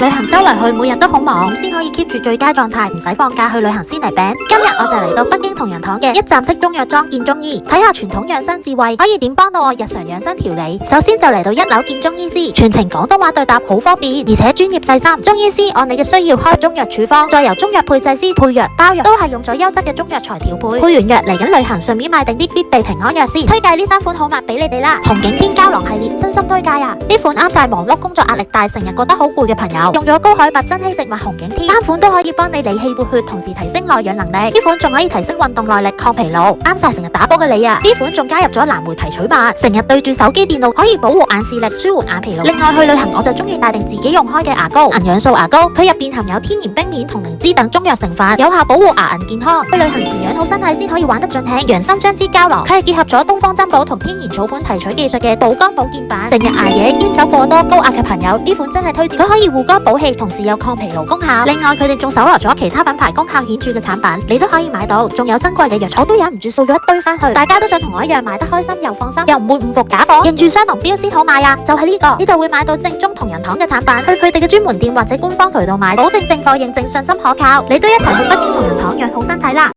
旅行周圍去，每日都好忙，先可以 keep 住最佳狀態，唔使放假去旅行先嚟病。今日我就嚟到北京同仁堂嘅一站式中藥莊見中醫，睇下傳統養生智慧可以點幫到我日常養生調理。首先就嚟到1樓見中醫師，全程廣東話對答，好方便，而且專業細心。中醫師按你嘅需要開中藥處方，再由中藥配製師配藥包藥，都係用咗優質嘅中藥材調配。配完藥嚟緊旅行，順便買定啲必備平安藥先。推介呢3款好物俾你哋啦，紅景天膠囊系列真心推介啊！呢款啱晒忙碌工作壓力大，成日覺得好攰嘅朋友，用咗高海拔珍稀植物紅景天3款都可以幫你理氣活血，同時提升耐氧能力。呢款仲可以提升運動耐力、抗疲勞，啱晒成日打波嘅你啊！呢款仲加入咗藍莓提取物，成日對住手機電腦可以保護眼視力、舒緩眼疲勞。另外去旅行我就中意帶定自己用開嘅牙膏、銀氧素牙膏，佢入邊含有天然冰面同靈芝等中藥成分，有效保護牙齦健康。去旅行前養好身體先可以玩得盡興。養生張之膠囊，佢係結合咗東方珍寶同天然草本提取技術嘅補肝保健版。成日捱夜、煙酒過多、高壓嘅朋友，呢款真係推薦。佢可以護肝補氣，同時有抗疲勞功效。另外佢哋仲搜羅咗其他品牌功效顯著嘅產品，你都可以買到。仲有珍貴嘅藥材，我都忍唔住掃咗一堆翻去。大家都想同我一樣買得開心又放心，又唔會誤服假貨，認住相同標先好買啊！就係呢個，你就會買到正宗同仁堂嘅產品。去佢哋嘅專門店或者官方渠道買，保證正貨認證，信心可靠。你都一齊去北京同仁堂養好身體啦！